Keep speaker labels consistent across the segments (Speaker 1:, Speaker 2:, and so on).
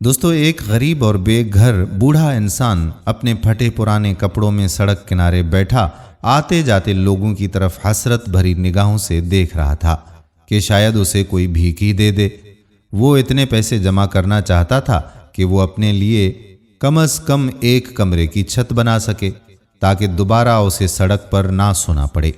Speaker 1: دوستو، ایک غریب اور بے گھر بوڑھا انسان اپنے پھٹے پرانے کپڑوں میں سڑک کنارے بیٹھا آتے جاتے لوگوں کی طرف حسرت بھری نگاہوں سے دیکھ رہا تھا کہ شاید اسے کوئی بھیک ہی دے دے۔ وہ اتنے پیسے جمع کرنا چاہتا تھا کہ وہ اپنے لیے کم از کم ایک کمرے کی چھت بنا سکے تاکہ دوبارہ اسے سڑک پر نہ سونا پڑے۔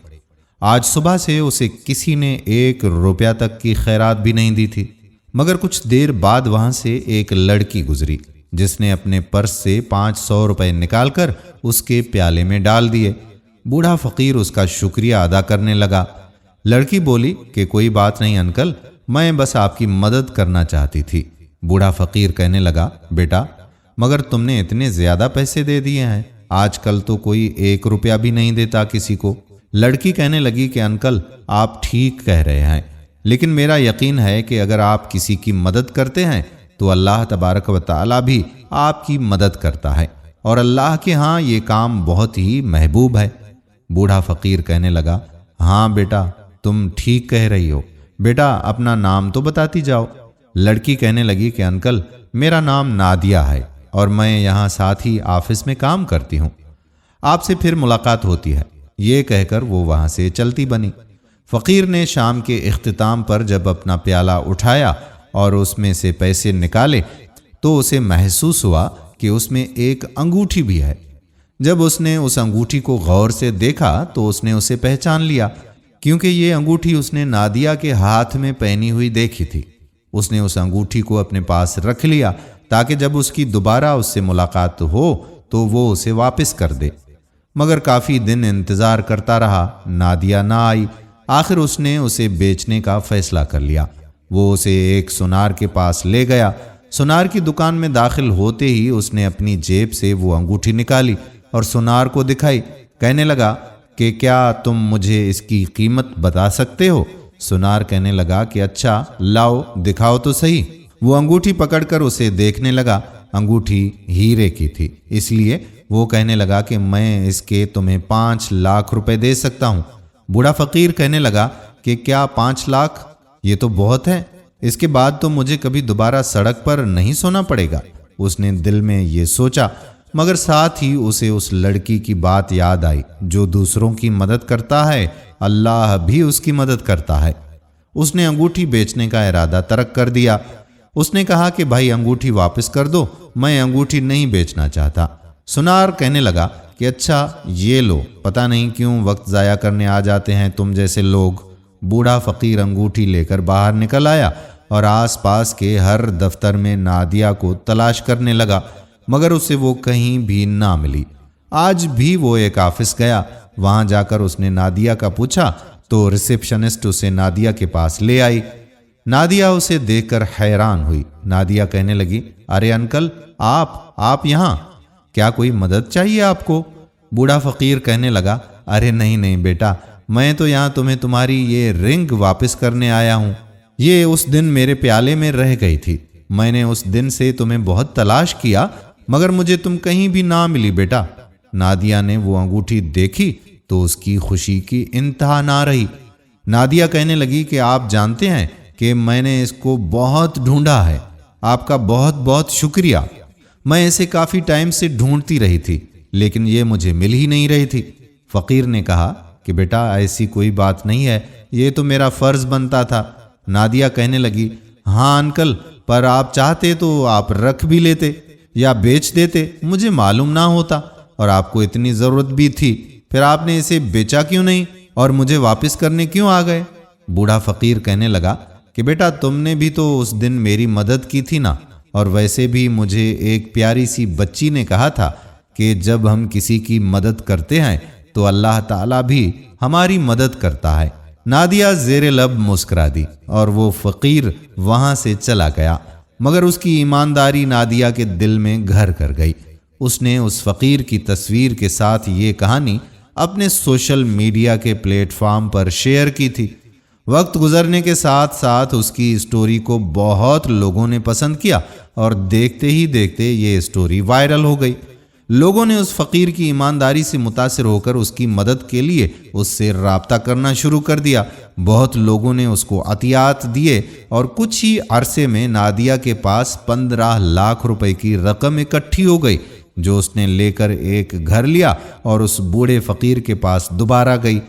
Speaker 1: آج صبح سے اسے کسی نے 1 روپیہ تک کی خیرات بھی نہیں دی تھی، مگر کچھ دیر بعد وہاں سے ایک لڑکی گزری جس نے اپنے پرس سے 500 روپے نکال کر اس کے پیالے میں ڈال دیے۔ بوڑھا فقیر اس کا شکریہ ادا کرنے لگا۔ لڑکی بولی کہ کوئی بات نہیں انکل، میں بس آپ کی مدد کرنا چاہتی تھی۔ بوڑھا فقیر کہنے لگا، بیٹا مگر تم نے اتنے زیادہ پیسے دے دیے ہیں، آج کل تو کوئی 1 روپیہ بھی نہیں دیتا کسی کو۔ لڑکی کہنے لگی کہ انکل آپ ٹھیک کہہ رہے ہیں، لیکن میرا یقین ہے کہ اگر آپ کسی کی مدد کرتے ہیں تو اللہ تبارک و تعالی بھی آپ کی مدد کرتا ہے، اور اللہ کے ہاں یہ کام بہت ہی محبوب ہے۔ بوڑھا فقیر کہنے لگا، ہاں بیٹا تم ٹھیک کہہ رہی ہو، بیٹا اپنا نام تو بتاتی جاؤ۔ لڑکی کہنے لگی کہ انکل میرا نام نادیہ ہے اور میں یہاں ساتھ ہی آفس میں کام کرتی ہوں، آپ سے پھر ملاقات ہوتی ہے۔ یہ کہہ کر وہ وہاں سے چلتی بنی۔ فقیر نے شام کے اختتام پر جب اپنا پیالہ اٹھایا اور اس میں سے پیسے نکالے تو اسے محسوس ہوا کہ اس میں ایک انگوٹھی بھی ہے۔ جب اس نے اس انگوٹھی کو غور سے دیکھا تو اس نے اسے پہچان لیا، کیونکہ یہ انگوٹھی اس نے نادیہ کے ہاتھ میں پہنی ہوئی دیکھی تھی۔ اس نے اس انگوٹھی کو اپنے پاس رکھ لیا تاکہ جب اس کی دوبارہ اس سے ملاقات ہو تو وہ اسے واپس کر دے، مگر کافی دن انتظار کرتا رہا، نادیہ نہ آئی۔ آخر اس نے اسے بیچنے کا فیصلہ کر لیا۔ وہ اسے ایک سونار کے پاس لے گیا۔ سونار کی دکان میں داخل ہوتے ہی اس نے اپنی جیب سے وہ انگوٹھی نکالی اور سونار کو دکھائی۔ کہنے لگا کہ کیا تم مجھے اس کی قیمت بتا سکتے ہو؟ سونار کہنے لگا کہ اچھا لاؤ دکھاؤ تو صحیح۔ وہ انگوٹھی پکڑ کر اسے دیکھنے لگا۔ انگوٹھی ہیرے کی تھی، اس لیے وہ کہنے لگا کہ میں اس کے تمہیں 5 لاکھ روپے دے سکتا ہوں۔ بوڑھا فقیر کہنے لگا کہ کیا 5 لاکھ؟ یہ تو بہت ہے، اس کے بعد تو مجھے کبھی دوبارہ سڑک پر نہیں سونا پڑے گا۔ اس نے دل میں یہ سوچا، مگر ساتھ ہی اسے اس لڑکی کی بات یاد آئی، جو دوسروں کی مدد کرتا ہے اللہ بھی اس کی مدد کرتا ہے۔ اس نے انگوٹھی بیچنے کا ارادہ ترک کر دیا۔ اس نے کہا کہ بھائی انگوٹھی واپس کر دو، میں انگوٹھی نہیں بیچنا چاہتا۔ سونار کہنے لگا کہ اچھا یہ لو، پتہ نہیں کیوں وقت ضائع کرنے آ جاتے ہیں تم جیسے لوگ۔ بوڑھا فقیر انگوٹھی لے کر باہر نکل آیا اور آس پاس کے ہر دفتر میں نادیہ کو تلاش کرنے لگا، مگر اسے وہ کہیں بھی نہ ملی۔ آج بھی وہ ایک آفس گیا، وہاں جا کر اس نے نادیہ کا پوچھا تو ریسیپشنسٹ اسے نادیہ کے پاس لے آئی۔ نادیہ اسے دیکھ کر حیران ہوئی۔ نادیہ کہنے لگی، ارے انکل آپ یہاں، کیا کوئی مدد چاہیے آپ کو؟ بوڑھا فقیر کہنے لگا، ارے نہیں بیٹا، میں تو یہاں تمہیں تمہاری یہ رنگ واپس کرنے آیا ہوں۔ یہ اس دن میرے پیالے میں رہ گئی تھی، میں نے اس دن سے تمہیں بہت تلاش کیا مگر مجھے تم کہیں بھی نہ ملی بیٹا۔ نادیہ نے وہ انگوٹھی دیکھی تو اس کی خوشی کی انتہا نہ رہی۔ نادیہ کہنے لگی کہ آپ جانتے ہیں کہ میں نے اس کو بہت ڈھونڈا ہے، آپ کا بہت بہت شکریہ۔ میں اسے کافی ٹائم سے ڈھونڈتی رہی تھی لیکن یہ مجھے مل ہی نہیں رہی تھی۔ فقیر نے کہا کہ بیٹا ایسی کوئی بات نہیں ہے، یہ تو میرا فرض بنتا تھا۔ نادیہ کہنے لگی، ہاں انکل، پر آپ چاہتے تو آپ رکھ بھی لیتے یا بیچ دیتے، مجھے معلوم نہ ہوتا، اور آپ کو اتنی ضرورت بھی تھی، پھر آپ نے اسے بیچا کیوں نہیں اور مجھے واپس کرنے کیوں آ گئے؟ بوڑھا فقیر کہنے لگا کہ بیٹا تم نے بھی تو اس دن میری مدد کی تھی نا، اور ویسے بھی مجھے ایک پیاری سی بچی نے کہا تھا کہ جب ہم کسی کی مدد کرتے ہیں تو اللہ تعالیٰ بھی ہماری مدد کرتا ہے۔ نادیہ زیر لب مسکرا دی اور وہ فقیر وہاں سے چلا گیا، مگر اس کی ایمانداری نادیہ کے دل میں گھر کر گئی۔ اس نے اس فقیر کی تصویر کے ساتھ یہ کہانی اپنے سوشل میڈیا کے پلیٹ فارم پر شیئر کی تھی۔ وقت گزرنے کے ساتھ ساتھ اس کی اسٹوری کو بہت لوگوں نے پسند کیا اور دیکھتے ہی دیکھتے یہ اسٹوری وائرل ہو گئی۔ لوگوں نے اس فقیر کی ایمانداری سے متاثر ہو کر اس کی مدد کے لیے اس سے رابطہ کرنا شروع کر دیا۔ بہت لوگوں نے اس کو عطیات دیے اور کچھ ہی عرصے میں نادیہ کے پاس 15 لاکھ روپے کی رقم اکٹھی ہو گئی، جو اس نے لے کر ایک گھر لیا اور اس بوڑھے فقیر کے پاس دوبارہ گئی۔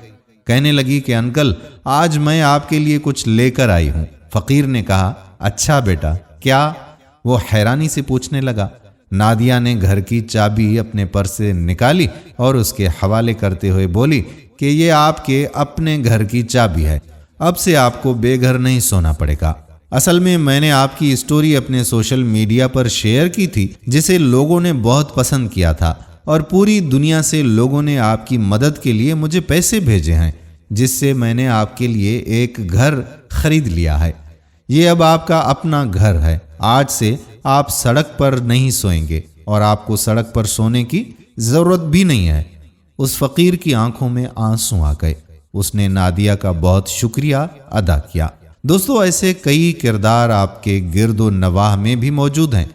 Speaker 1: کہنے لگی کہ انکل، آج میں آپ کے لیے کچھ لے کر آئی ہوں۔ فقیر نے کہا، اچھا بیٹا، کیا؟ وہ حیرانی سے پوچھنے لگا۔ نادیہ نے گھر کی چابی اپنے پرس سے نکالی اور اس کے حوالے کرتے ہوئے بولی کہ یہ آپ کے اپنے گھر کی چابی ہے، اب سے آپ کو بے گھر نہیں سونا پڑے گا۔ اصل میں نے آپ کی اسٹوری اپنے سوشل میڈیا پر شیئر کی تھی، جسے لوگوں نے بہت پسند کیا تھا، اور پوری دنیا سے لوگوں نے آپ کی مدد کے لیے مجھے پیسے بھیجے ہیں، جس سے میں نے آپ کے لیے ایک گھر خرید لیا ہے۔ یہ اب آپ کا اپنا گھر ہے۔ آج سے آپ سڑک پر نہیں سوئیں گے اور آپ کو سڑک پر سونے کی ضرورت بھی نہیں ہے۔ اس فقیر کی آنکھوں میں آنسو آ گئے۔ اس نے نادیہ کا بہت شکریہ ادا کیا۔ دوستو، ایسے کئی کردار آپ کے گرد و نواح میں بھی موجود ہیں۔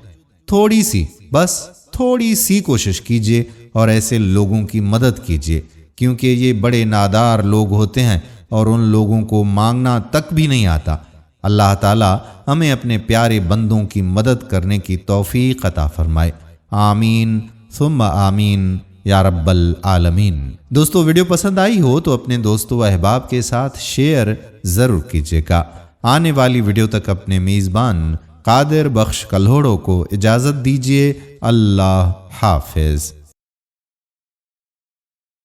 Speaker 1: تھوڑی سی کوشش کیجیے اور ایسے لوگوں کی مدد کیجیے، کیونکہ یہ بڑے نادار لوگ ہوتے ہیں اور ان لوگوں کو مانگنا تک بھی نہیں آتا۔ اللہ تعالی ہمیں اپنے پیارے بندوں کی مدد کرنے کی توفیق عطا فرمائے۔ آمین ثم آمین یا رب العالمین۔ دوستو، ویڈیو پسند آئی ہو تو اپنے دوستوں و احباب کے ساتھ شیئر ضرور کیجیے گا۔ آنے والی ویڈیو تک اپنے میزبان قادر بخش کلہوڑو کو اجازت دیجیے۔ اللہ حافظ۔